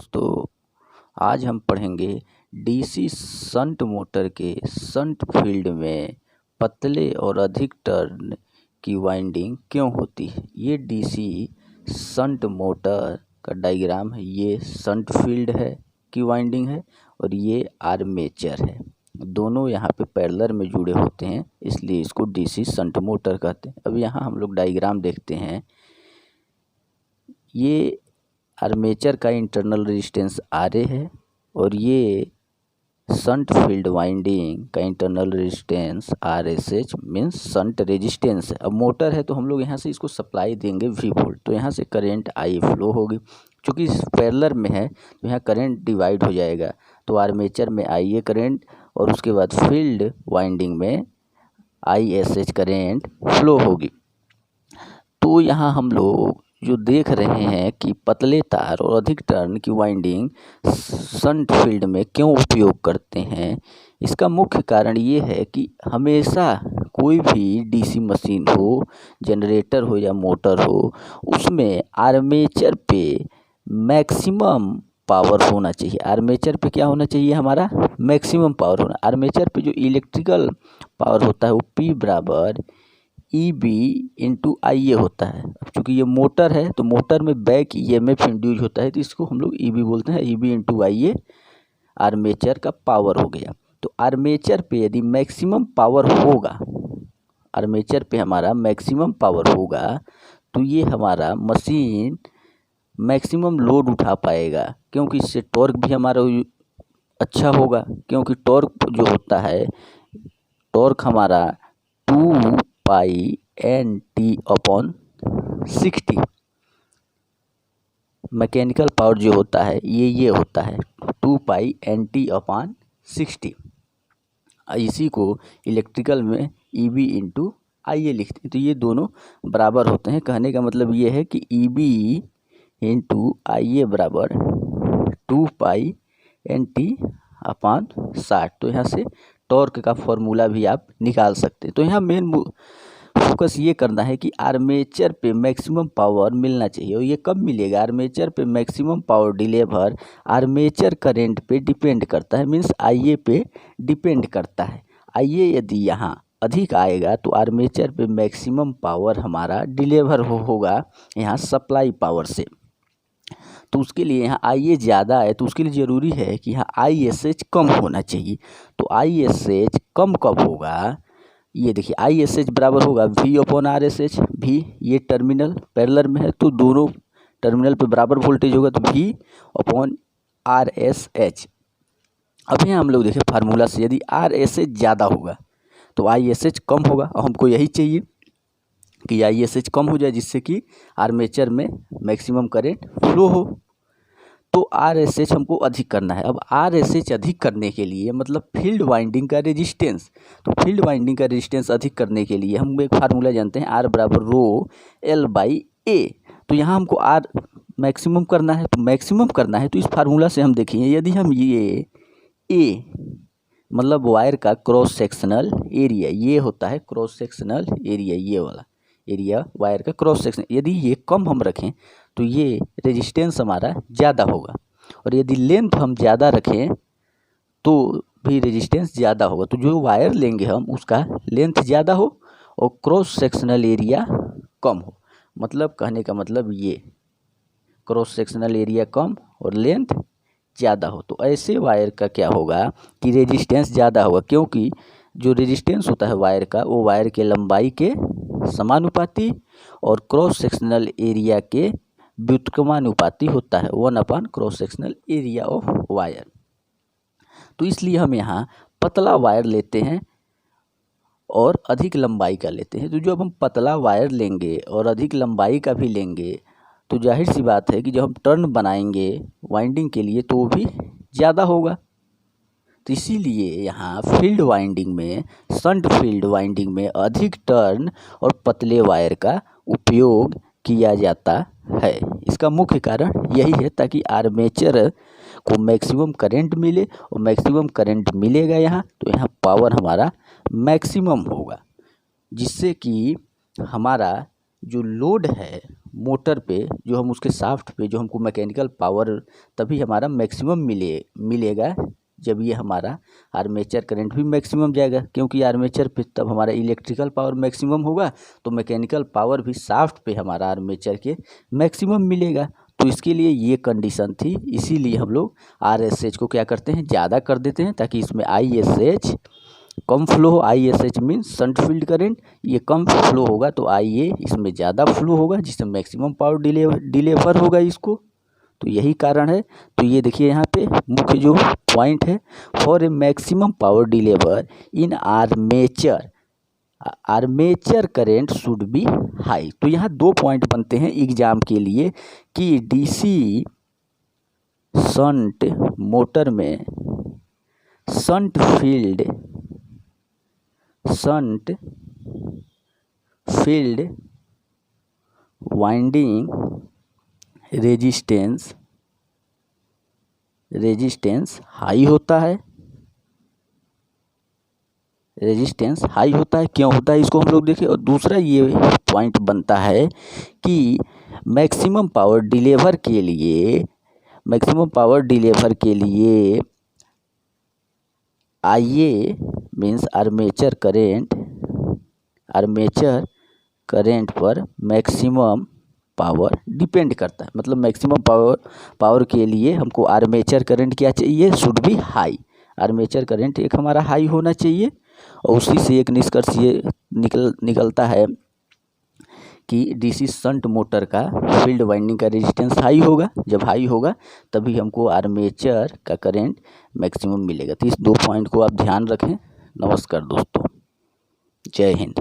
दोस्तों, आज हम पढ़ेंगे डीसी शंट मोटर के शंट फील्ड में पतले और अधिक टर्न की वाइंडिंग क्यों होती है। ये डीसी शंट मोटर का डायग्राम है। ये शंट फील्ड है की वाइंडिंग है और ये आर्मेचर है। दोनों यहाँ पे पैरेलल में जुड़े होते हैं, इसलिए इसको डीसी शंट मोटर कहते हैं। अब यहाँ हम लोग डायग्राम देखते हैं। ये आर्मेचर का इंटरनल रेजिस्टेंस RA है और ये शंट फील्ड वाइंडिंग का internal resistance RSH means shunt resistance है। अब मोटर है तो हम लोग यहाँ से इसको सप्लाई देंगे V वोल्ट, तो यहाँ से करंट I फ्लो होगी। चूँकि पैरेलल में है तो यहाँ करंट डिवाइड हो जाएगा, तो आर्मेचर में IA करंट और उसके बाद फील्ड वाइंडिंग में ISH करंट फ्लो होगी। तो यहाँ हम लोग जो देख रहे हैं कि पतले तार और अधिक टर्न की वाइंडिंग शंट फील्ड में क्यों उपयोग करते हैं, इसका मुख्य कारण ये है कि हमेशा कोई भी डीसी मशीन हो, जनरेटर हो या मोटर हो, उसमें आर्मेचर पे मैक्सिमम पावर होना चाहिए। आर्मेचर पे क्या होना चाहिए, हमारा मैक्सिमम पावर होना। आर्मेचर पे जो इलेक्ट्रिकल पावर होता है वो P बराबर EB इंटू IA होता है। अब चूँकि ये मोटर है तो मोटर में बैक EMF इंड्यूज होता है, तो इसको हम लोग EB बोलते हैं। EB इंटू IA आर्मेचर का पावर हो गया। तो आर्मेचर पे यदि मैक्सिमम पावर होगा, आर्मेचर पे हमारा मैक्सिमम पावर होगा तो ये हमारा मशीन मैक्सिमम लोड उठा पाएगा, क्योंकि इससे टॉर्क भी हमारा अच्छा होगा। क्योंकि टॉर्क जो होता है, टॉर्क हमारा 2 पाई NT/60, मैकेनिकल पावर जो होता है ये होता है 2 पाई NT/60। इसी को इलेक्ट्रिकल में EB इंटू IA लिखते हैं। तो ये दोनों बराबर होते हैं। कहने का मतलब ये है कि EB इंटू IA बराबर 2 पाई NT/60। तो यहाँ से टॉर्क का फॉर्मूला भी आप निकाल सकते हैं। तो यहाँ मेन फोकस ये करना है कि आर्मेचर पे मैक्सिमम पावर मिलना चाहिए। और ये कब मिलेगा, आर्मेचर पे maximum power deliver armature current पे डिपेंड करता है, मीन्स IA पे डिपेंड करता है। IA यदि यहाँ अधिक आएगा तो आर्मेचर पे मैक्सिमम पावर हमारा डिलीवर होगा यहाँ सप्लाई पावर से। तो उसके लिए यहाँ IA ज़्यादा है तो उसके लिए ज़रूरी है कि यहाँ ISH कम होना चाहिए। तो ISH कम कब होगा, ये देखिए ISH बराबर होगा V/RSH। V ये टर्मिनल पैरेलल में है तो दोनों टर्मिनल पे बराबर वोल्टेज होगा, तो V/RSH। अब यहाँ हम लोग देखें फार्मूला से, यदि RSH ज़्यादा होगा तो ISH कम होगा। और हमको यही चाहिए कि ISH कम हो जाए, जिससे कि आर्मेचर में मैक्सिमम करंट फ्लो हो। तो RSH हमको अधिक करना है। अब RSH अधिक करने के लिए मतलब फील्ड वाइंडिंग का रेजिस्टेंस, तो फील्ड वाइंडिंग का रेजिस्टेंस अधिक करने के लिए हम एक फार्मूला जानते हैं, R बराबर रो L/A। तो यहाँ हमको R मैक्सिमम करना है, तो मैक्सिमम करना है तो इस फार्मूला से हम देखिए, यदि हम ये A मतलब वायर का क्रॉस सेक्शनल एरिया, ये होता है क्रॉस सेक्शनल एरिया, ये वाला एरिया वायर का क्रॉस सेक्शन, यदि ये कम हम रखें तो ये रेजिस्टेंस हमारा ज़्यादा होगा। और यदि लेंथ हम ज़्यादा रखें तो भी रेजिस्टेंस ज़्यादा होगा। तो जो वायर लेंगे हम उसका लेंथ ज़्यादा हो और क्रॉस सेक्शनल एरिया कम हो। मतलब कहने का मतलब ये क्रॉस सेक्शनल एरिया कम और लेंथ ज़्यादा हो, तो ऐसे वायर का क्या होगा कि रेजिस्टेंस ज़्यादा होगा। क्योंकि जो रेजिस्टेंस होता है वायर का वो वायर के लंबाई के समानुपाती और क्रॉस सेक्शनल एरिया के व्युत्क्रमानुपाती होता है, 1/क्रॉस सेक्शनल एरिया ऑफ वायर। तो इसलिए हम यहाँ पतला वायर लेते हैं और अधिक लंबाई का लेते हैं। तो जब हम पतला वायर लेंगे और अधिक लंबाई का भी लेंगे तो जाहिर सी बात है कि जब हम टर्न बनाएंगे वाइंडिंग के लिए तो वो भी ज़्यादा होगा। तो इसीलिए यहाँ फील्ड वाइंडिंग में, शंट फील्ड वाइंडिंग में अधिक टर्न और पतले वायर का उपयोग किया जाता है। इसका मुख्य कारण यही है, ताकि आर्मेचर को मैक्सिमम करंट मिले, और मैक्सिमम करंट मिलेगा यहाँ तो यहाँ पावर हमारा मैक्सिमम होगा, जिससे कि हमारा जो लोड है मोटर पे जो हम उसके शाफ्ट पे जो हमको मैकेनिकल पावर तभी हमारा मैक्सिमम मिलेगा जब ये हमारा आर्मेचर करंट भी मैक्सिमम जाएगा, क्योंकि आर्मेचर पे तब हमारा इलेक्ट्रिकल पावर मैक्सिमम होगा तो मैकेनिकल पावर भी शाफ्ट पे हमारा आर्मेचर के मैक्सिमम मिलेगा। तो इसके लिए ये कंडीशन थी, इसीलिए हम लोग RSH को क्या करते हैं, ज़्यादा कर देते हैं ताकि इसमें ISH कम फ्लो हो। ISH means shunt field current, ये कम फ्लो होगा तो IA इसमें ज़्यादा फ्लो होगा जिससे मैक्सिमम पावर डिलीवर होगा इसको। तो यही कारण है। तो ये देखिए यहाँ पे मुख्य जो पॉइंट है, for a maximum power deliver in armature current should be high. तो यहाँ 2 पॉइंट बनते हैं एग्जाम के लिए कि DC शंट मोटर में shunt field winding resistance high होता है। क्यों होता है इसको हम लोग देखें। और दूसरा ये पॉइंट बनता है कि मैक्सिमम पावर डिलीवर के लिए IA मीन्स आर्मेचर करेंट पर मैक्सिमम पावर डिपेंड करता है। मतलब मैक्सिमम पावर के लिए हमको आर्मेचर करंट क्या चाहिए, should be high. Armature current एक हमारा हाई होना चाहिए। और उसी से एक निष्कर्ष ये निकलता है कि DC शंट मोटर का फील्ड वाइंडिंग का रेजिस्टेंस हाई होगा। जब हाई होगा तभी हमको आर्मेचर का करंट मैक्सिमम मिलेगा। तो इस 2 पॉइंट को आप ध्यान रखें। नमस्कार दोस्तों, जय हिंद।